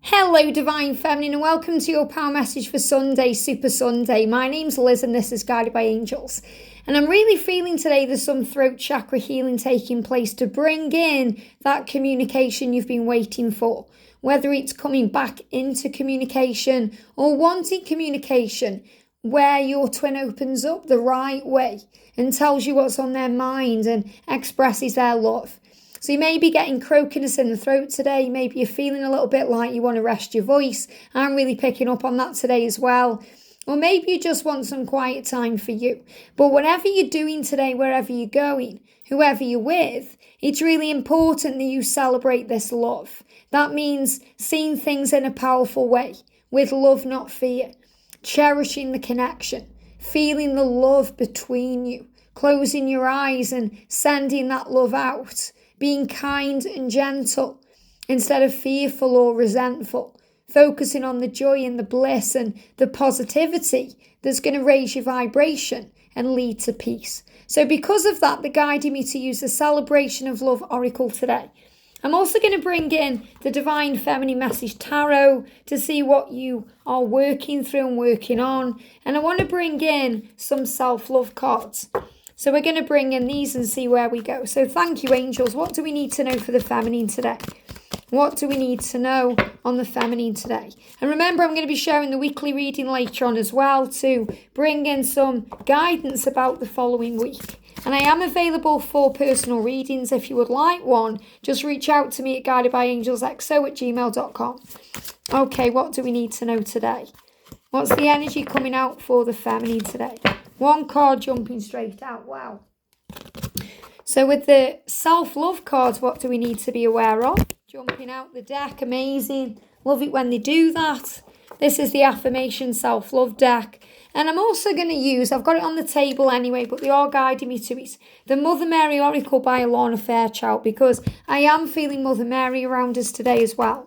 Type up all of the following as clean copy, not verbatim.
Hello Divine Feminine and welcome to your power message for Sunday, Super Sunday. My name's Liz and this is Guided by Angels. And I'm really feeling today there's some throat chakra healing taking place to bring in that communication you've been waiting for. Whether it's coming back into communication or wanting communication where your twin opens up the right way and tells you what's on their mind and expresses their love. So you may be getting croakiness in the throat today. Maybe you're feeling a little bit like you want to rest your voice. I'm really picking up on that today as well. Or maybe you just want some quiet time for you. But whatever you're doing today, wherever you're going, whoever you're with, it's really important that you celebrate this love. That means seeing things in a powerful way, with love, not fear. Cherishing the connection, feeling the love between you, closing your eyes and sending that love out. Being kind and gentle instead of fearful or resentful. Focusing on the joy and the bliss and the positivity that's going to raise your vibration and lead to peace. So because of that, they're guiding me to use the Celebration of Love Oracle today. I'm also going to bring in the Divine Feminine Message Tarot to see what you are working through and working on. And I want to bring in some self-love cards. So we're going to bring in these and see where we go. So thank you, angels. What do we need to know for the feminine today? What do we need to know on the feminine today? And remember, I'm going to be sharing the weekly reading later on as well to bring in some guidance about the following week. And I am available for personal readings. If you would like one, just reach out to me at guidedbyangelsxo@gmail.com. Okay, what do we need to know today? What's the energy coming out for the feminine today? One card jumping straight out. Wow. So with the self-love cards, what do we need to be aware of? Jumping out the deck. Amazing. Love it when they do that. This is the affirmation self-love deck. And I'm also going to use, I've got it on the table anyway, but they are guiding me to it, the Mother Mary Oracle by Alana Fairchild, because I am feeling Mother Mary around us today as well.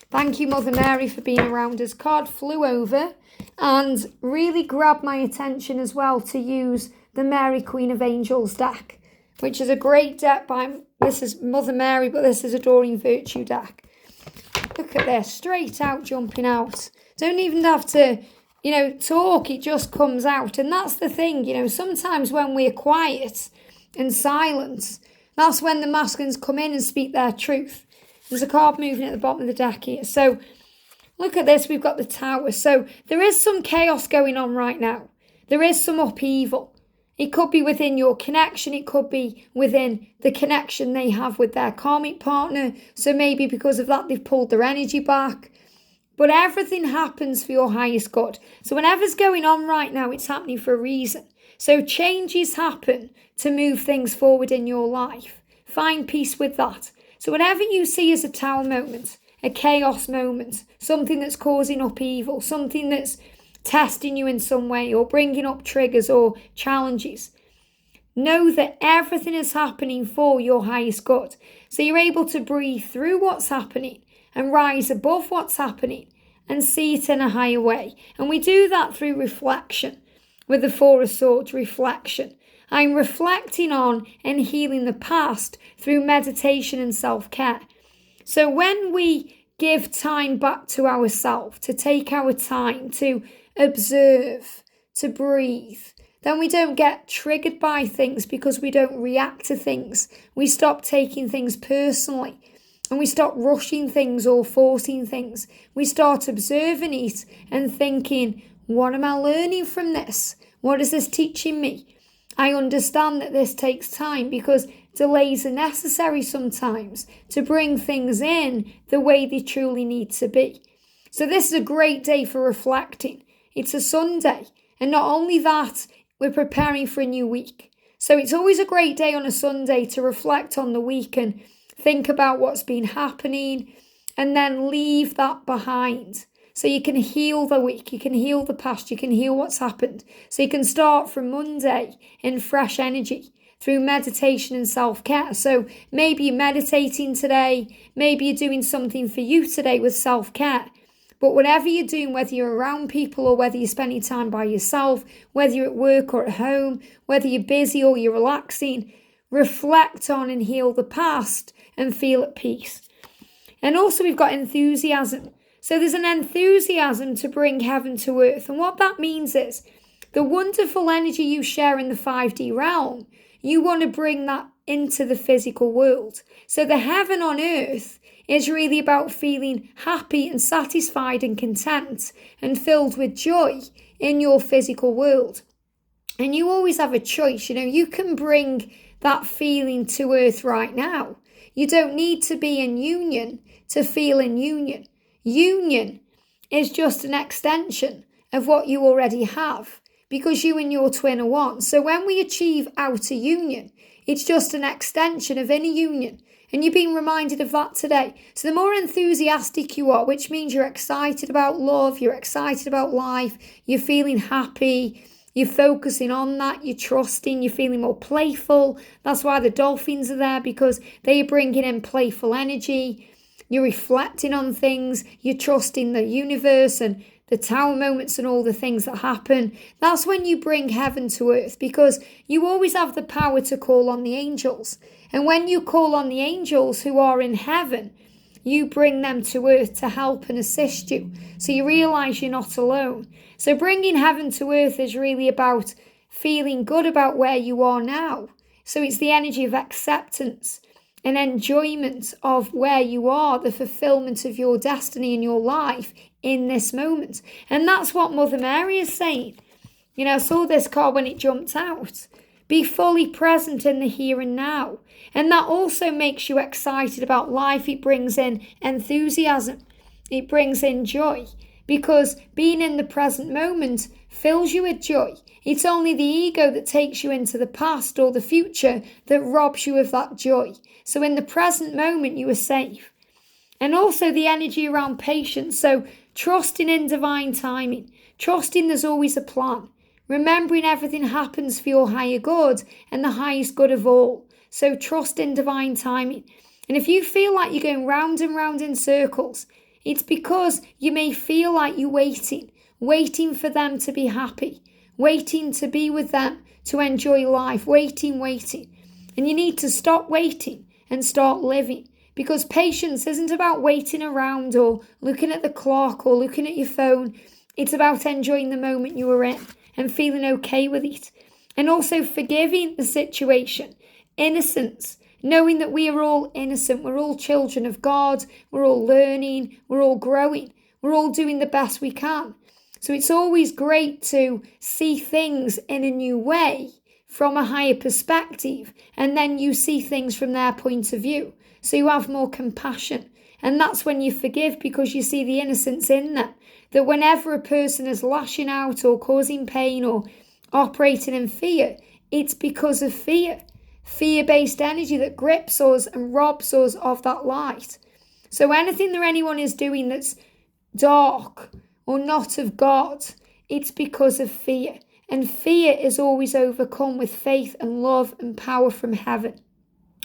Thank you, Mother Mary, for being around us. Card flew over and really grabbed my attention as well to use the Mary Queen of Angels deck, which is a great deck this is Mother Mary, but this is a Doreen Virtue deck. Look at this, straight out, jumping out. Don't even have to, talk, it just comes out. And that's the thing, sometimes when we're quiet and silent, that's when the masculines come in and speak their truth. There's a card moving at the bottom of the deck here. So look at this, we've got the Tower. So there is some chaos going on right now. There is some upheaval. It could be within your connection. It could be within the connection they have with their karmic partner. So maybe because of that, they've pulled their energy back. But everything happens for your highest good. So whatever's going on right now, it's happening for a reason. So changes happen to move things forward in your life. Find peace with that. So whatever you see as a Tower moment, a chaos moment, something that's causing upheaval, something that's testing you in some way or bringing up triggers or challenges, know that everything is happening for your highest good. So you're able to breathe through what's happening and rise above what's happening and see it in a higher way. And we do that through reflection with the Four of Swords, reflection. I'm reflecting on and healing the past through meditation and self-care. So when we give time back to ourselves, to take our time, to observe, to breathe, then we don't get triggered by things because we don't react to things. We stop taking things personally and we stop rushing things or forcing things. We start observing it and thinking, what am I learning from this? What is this teaching me? I understand that this takes time because delays are necessary sometimes to bring things in the way they truly need to be. So this is a great day for reflecting. It's a Sunday. And not only that, we're preparing for a new week. So it's always a great day on a Sunday to reflect on the week and think about what's been happening and then leave that behind. So you can heal the week, you can heal the past, you can heal what's happened. So you can start from Monday in fresh energy through meditation and self-care. So maybe you're meditating today, maybe you're doing something for you today with self-care. But whatever you're doing, whether you're around people or whether you're spending time by yourself, whether you're at work or at home, whether you're busy or you're relaxing, reflect on and heal the past and feel at peace. And also we've got enthusiasm. So there's an enthusiasm to bring heaven to earth. And what that means is the wonderful energy you share in the 5D realm, you want to bring that into the physical world. So the heaven on earth is really about feeling happy and satisfied and content and filled with joy in your physical world. And you always have a choice. You can bring that feeling to earth right now. You don't need to be in union to feel in union. Union is just an extension of what you already have, because you and your twin are one. So when we achieve outer union, it's just an extension of inner union. And you're being reminded of that today. So the more enthusiastic you are, which means you're excited about love, you're excited about life, you're feeling happy, you're focusing on that, you're trusting, you're feeling more playful. That's why the dolphins are there, because they are bringing in playful energy. You're reflecting on things, you're trusting the universe and the tower moments and all the things that happen. That's when you bring heaven to earth, because you always have the power to call on the angels. And when you call on the angels who are in heaven, you bring them to earth to help and assist you. So you realise you're not alone. So bringing heaven to earth is really about feeling good about where you are now. So it's the energy of acceptance and enjoyment of where you are, the fulfillment of your destiny in your life in this moment. And that's what Mother Mary is saying. I saw this card when it jumped out. Be fully present in the here and now. And that also makes you excited about life. It brings in enthusiasm. It brings in joy. Because being in the present moment fills you with joy. It's only the ego that takes you into the past or the future that robs you of that joy. So in the present moment, you are safe. And also the energy around patience. So trusting in divine timing. Trusting there's always a plan. Remembering everything happens for your higher good and the highest good of all. So trust in divine timing. And if you feel like you're going round and round in circles, it's because you may feel like you're waiting for them to be happy, waiting to be with them, to enjoy life, waiting. And you need to stop waiting and start living, because patience isn't about waiting around or looking at the clock or looking at your phone. It's about enjoying the moment you are in and feeling okay with it. And also forgiving the situation. Innocence. Knowing that we are all innocent. We're all children of God. We're all learning. We're all growing. We're all doing the best we can. So it's always great to see things in a new way from a higher perspective. And then you see things from their point of view. So you have more compassion. And that's when you forgive, because you see the innocence in them. That whenever a person is lashing out or causing pain or operating in fear, it's because of fear. Fear-based energy that grips us and robs us of that light. So anything that anyone is doing that's dark or not of God, it's because of fear. And fear is always overcome with faith and love and power from heaven.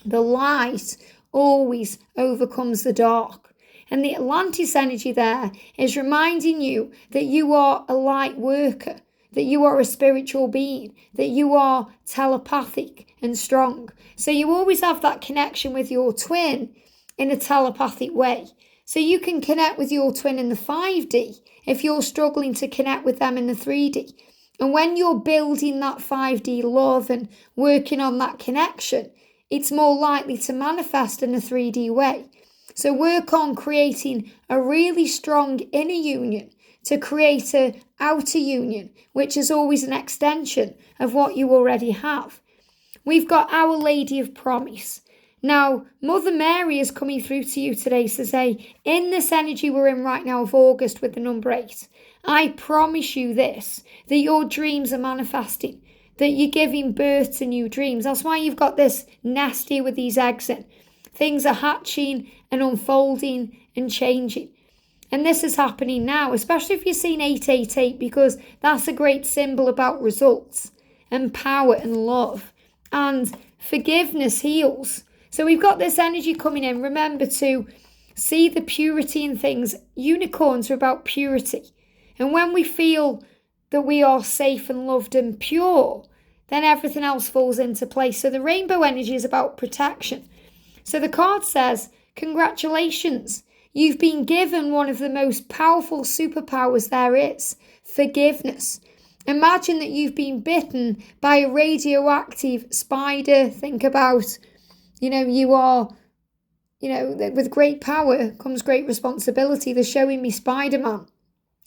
The light always overcomes the dark. And the Atlantis energy there is reminding you that you are a light worker, that you are a spiritual being, that you are telepathic and strong. So you always have that connection with your twin in a telepathic way. So you can connect with your twin in the 5D if you're struggling to connect with them in the 3D. And when you're building that 5D love and working on that connection, it's more likely to manifest in a 3D way. So work on creating a really strong inner union to create an outer union, which is always an extension of what you already have. We've got Our Lady of Promise. Now, Mother Mary is coming through to you today to say, in this energy we're in right now of August with the number 8, I promise you this, that your dreams are manifesting, that you're giving birth to new dreams. That's why you've got this nest here with these eggs in. Things are hatching and unfolding and changing. And this is happening now, especially if you're seeing 888, because that's a great symbol about results and power and love. And forgiveness heals. So we've got this energy coming in. Remember to see the purity in things. Unicorns are about purity. And when we feel that we are safe and loved and pure, then everything else falls into place. So the rainbow energy is about protection. So the card says, congratulations, You've been given one of the most powerful superpowers there is, forgiveness. Imagine that you've been bitten by a radioactive spider. Think about, you are, with great power comes great responsibility. They're showing me Spider-Man.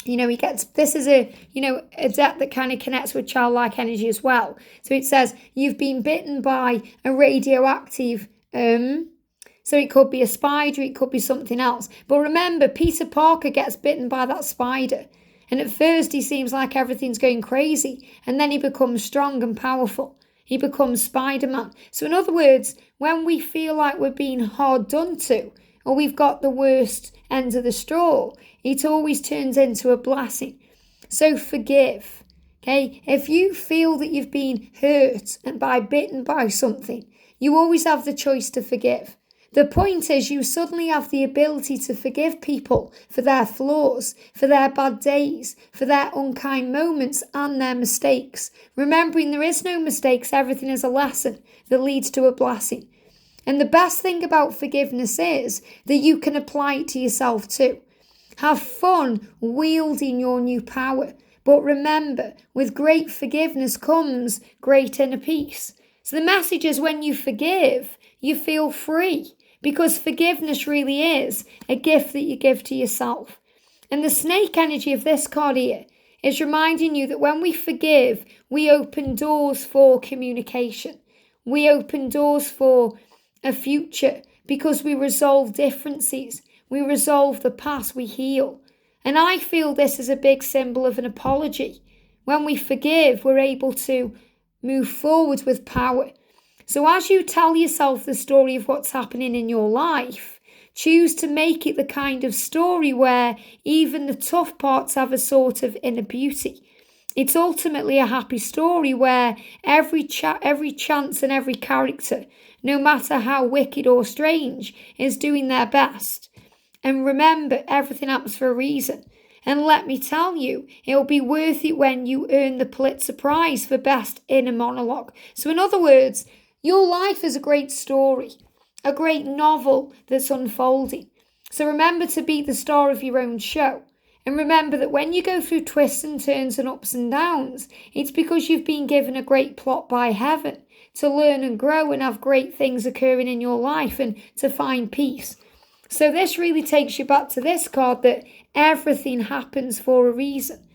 This is a deck that kind of connects with childlike energy as well. So it says, you've been bitten by a radioactive, so it could be a spider, it could be something else. But remember, Peter Parker gets bitten by that spider. And at first he seems like everything's going crazy. And then he becomes strong and powerful. He becomes Spider-Man. So in other words, when we feel like we're being hard done to, or we've got the worst end of the straw, it always turns into a blessing. So forgive. Okay? If you feel that you've been hurt and bitten by something, you always have the choice to forgive. The point is, you suddenly have the ability to forgive people for their flaws, for their bad days, for their unkind moments and their mistakes. Remembering there is no mistakes, everything is a lesson that leads to a blessing. And the best thing about forgiveness is that you can apply it to yourself too. Have fun wielding your new power. But remember, with great forgiveness comes great inner peace. So the message is, when you forgive, you feel free. Because forgiveness really is a gift that you give to yourself. And the snake energy of this card here is reminding you that when we forgive, we open doors for communication. We open doors for a future because we resolve differences. We resolve the past, we heal. And I feel this is a big symbol of an apology. When we forgive, we're able to move forward with power. So as you tell yourself the story of what's happening in your life, choose to make it the kind of story where even the tough parts have a sort of inner beauty. It's ultimately a happy story where every chance and every character, no matter how wicked or strange, is doing their best. And remember, everything happens for a reason. And let me tell you, it'll be worth it when you earn the Pulitzer Prize for Best Inner Monologue. So in other words, your life is a great story, a great novel that's unfolding. So remember to be the star of your own show. And remember that when you go through twists and turns and ups and downs, it's because you've been given a great plot by heaven to learn and grow and have great things occurring in your life and to find peace. So this really takes you back to this card, that everything happens for a reason.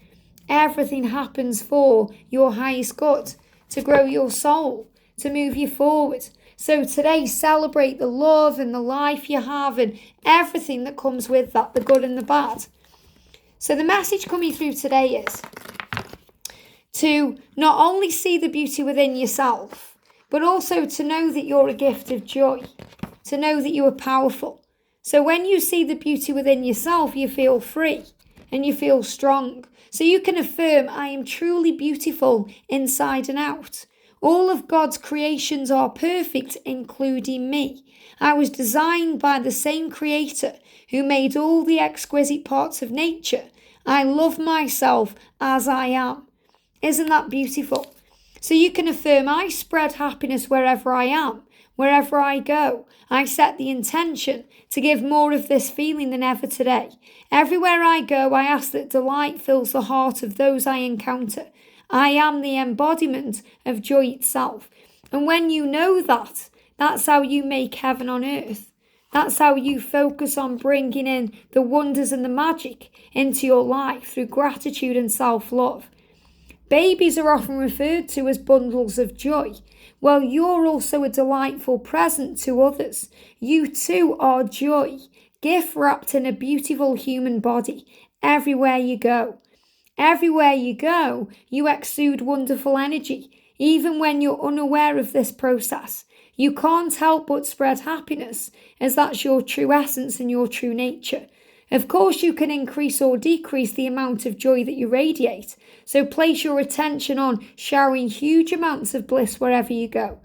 Everything happens for your highest good, to grow your soul, to move you forward. So today, celebrate the love and the life you have and everything that comes with that, the good and the bad. So the message coming through today is to not only see the beauty within yourself, but also to know that you're a gift of joy, to know that you are powerful. So when you see the beauty within yourself, you feel free and you feel strong. So you can affirm, I am truly beautiful inside and out. All of God's creations are perfect, including me. I was designed by the same Creator who made all the exquisite parts of nature. I love myself as I am. Isn't that beautiful? So you can affirm, I spread happiness wherever I am, wherever I go. I set the intention to give more of this feeling than ever today. Everywhere I go, I ask that delight fills the heart of those I encounter. I am the embodiment of joy itself. And when you know that, that's how you make heaven on earth. That's how you focus on bringing in the wonders and the magic into your life through gratitude and self-love. Babies are often referred to as bundles of joy. Well, you're also a delightful present to others. You too are joy, gift wrapped in a beautiful human body everywhere you go. Everywhere you go, you exude wonderful energy, even when you're unaware of this process. You can't help but spread happiness, as that's your true essence and your true nature. Of course, you can increase or decrease the amount of joy that you radiate, so place your attention on showering huge amounts of bliss wherever you go.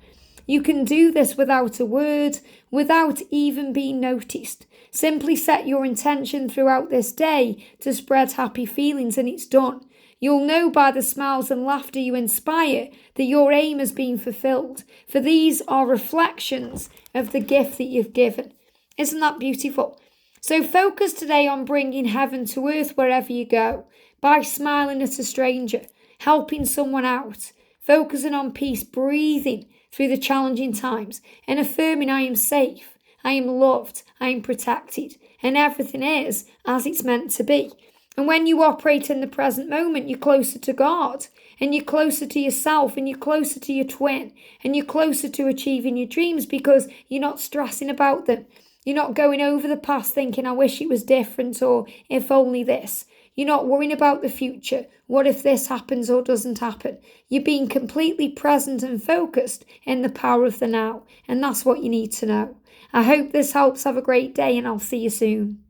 You can do this without a word, without even being noticed. Simply set your intention throughout this day to spread happy feelings and it's done. You'll know by the smiles and laughter you inspire that your aim has been fulfilled, for these are reflections of the gift that you've given. Isn't that beautiful? So focus today on bringing heaven to earth wherever you go, by smiling at a stranger, helping someone out, focusing on peace, breathing through the challenging times, and affirming I am safe, I am loved, I am protected, and everything is as it's meant to be. And when you operate in the present moment, you're closer to God, and you're closer to yourself, and you're closer to your twin, and you're closer to achieving your dreams because you're not stressing about them. You're not going over the past thinking, I wish it was different, or if only this. You're not worrying about the future. What if this happens or doesn't happen? You're being completely present and focused in the power of the now. And that's what you need to know. I hope this helps. Have a great day, and I'll see you soon.